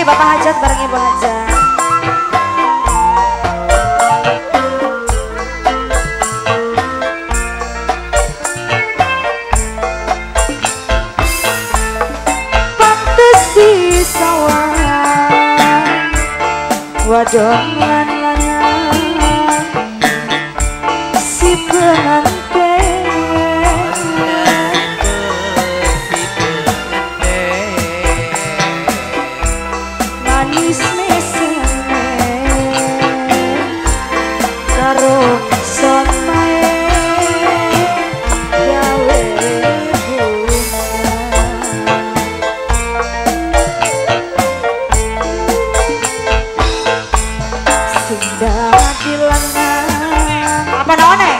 lagi Bapak Hajat bareng Ibu Hajat. Pantes di sawah wadongan lanang si pengantin manis mesene karo somae gawe apa none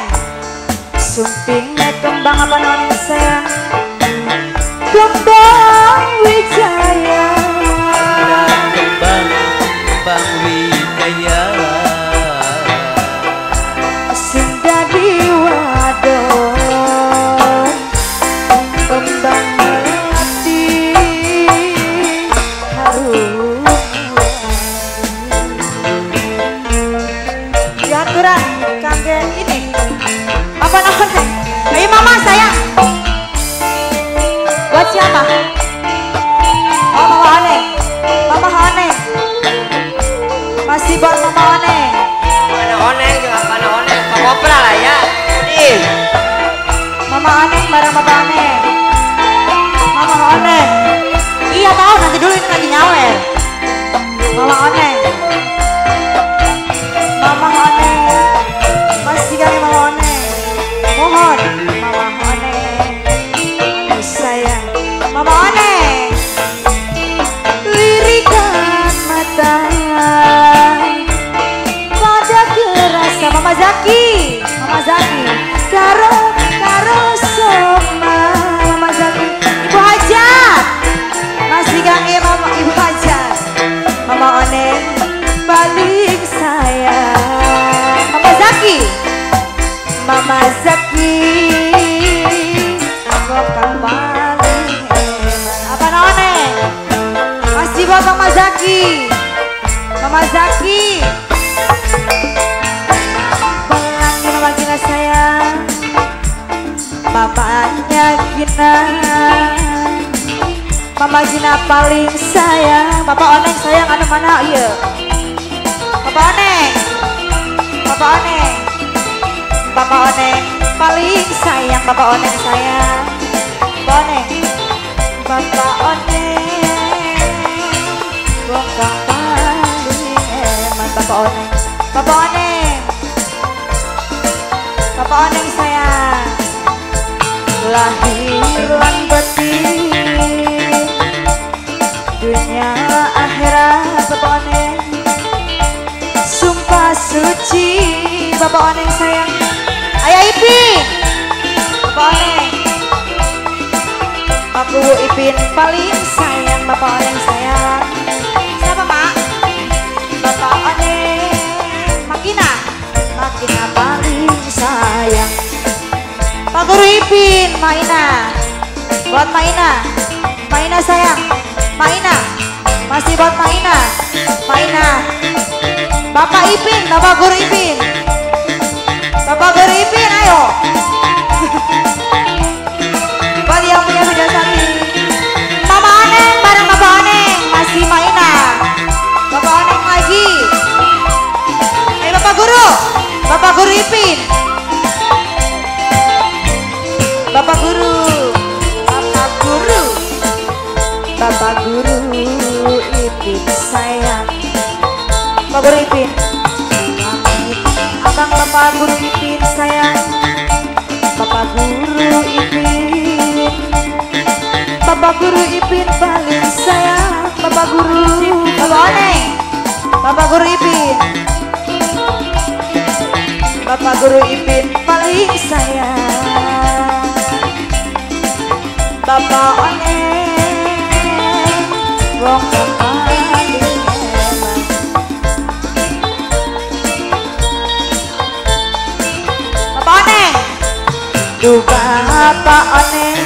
sumpingnya kembang apa none sayang kembang wijaya kembang wijaya sing dadi wadon kembang melati harum diaturan kangge ini apa namanya? Ayo mama sayang. Buat siapa? Oh mama Aneh. Mama Aneh. Masih buat mama Aneh. mana oneng juga mana oneng pengopra lah ya nih Mama Aneh bareng Papa Aneh. Mama Aneh. Iya tahu nanti dulu ini lagi nyawer. Mama Aneh. Mama Aneh. Masih kali Mama Aneh. Mohon Mama Aneh. Aduh sayang. Mama Aneh. Lirikan mata pada kerasa Mama Zaki. Mama Zaki. Karo soma Mama Zaki. Ibu Hajat. Masih kangen Mama Ibu Hajat. Mama Aneh balik sayang. Mama Zaki. Mama Zaki bukan paling enak. Apa none? Masih buat Mama Zaki. Mama Zaki. Pelangi Mama Gina sayang. Bapaknya Gina. Mama Gina paling sayang. Bapak Oneng sayang anu mana iya? Bapak Oneng. Bapak Oneng. Bapak Oneng paling sayang. Bapak Oneng sayang. Bapak Oneng. Bapak Oneng bukan paling eman. Bapak Oneng. Bapak Oneng. Bapak Oneng sayang. Lahir lan batin dunia akhirat Bapak Oneng. Sumpah suci Bapak Oneng sayang. Ayah Ipin. Bapak Oneng. Aku Ipin paling sayang. Bapak Oneng sayang. Siapa mak? Bapak Oneng. Makina. Makina paling sayang. Pak Guru Ipin. Maina. Buat Maina. Maina sayang. Maina. Masih buat Maina. Maina. Bapak Ipin. Bapak Guru Ipin. Bapak Guru Ipin ayo. Buat yang punya video sakti. Mama Oneng bareng Bapak Oneng. Masih Maina. Bapak Oneng lagi. Ayo Bapak Guru. Bapak Guru Ipin. Bapak Guru. Bapak Guru. Bapak Guru Ipin sayang. Bapak Guru Ipin. Abang Bapak Guru Ipin sayang. Bapak Guru Ipin. Bapak Guru Ipin paling sayang. Bapak Guru. Bapak Oneng. Bapak Guru Ipin. Bapak Guru Ipin paling sayang. Bapak Oneng wong paling eman. Bapak Oneng. Duh Bapak Oneng.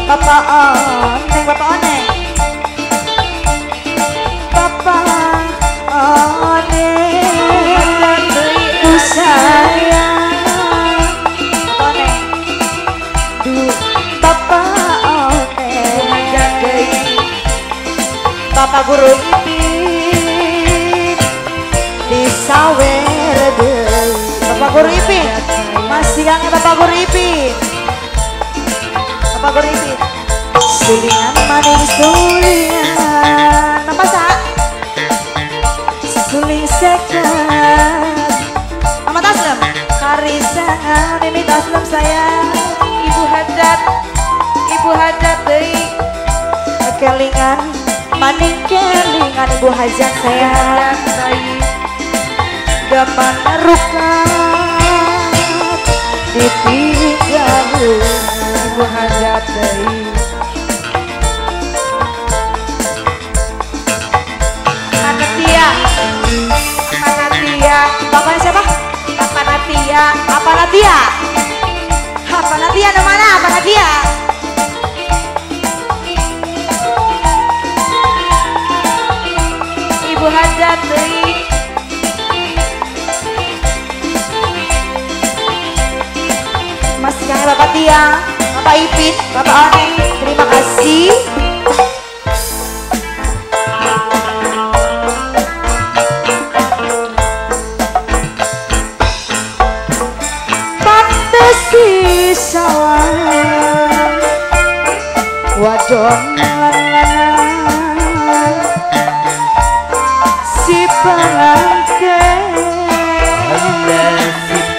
Bapak Oneng. Bapak Oneng. Bapak Guru Ipin di sawer deui. Bapak Guru Ipin masih kangen Bapak Guru Ipin. Bapak Guru Ipin sulingan maning sulingan apa sak suling sekat Mama Taslim karisangan Mimi Taslim sayang Ibu Hajat deui kelingan maning kelingan Ibu Hajat sayang gaman rukat ditinggal Ibu Hajat deui. Bapaknya siapa? Apa Natia? Apa Natia? Apa Natia namanya? Apa Natia? Ibu Hajat deui. Masih kangen Bapak Tia, Bapak Ipin, Bapak Oneng. Terima kasih. Wadon lanang si pengantin si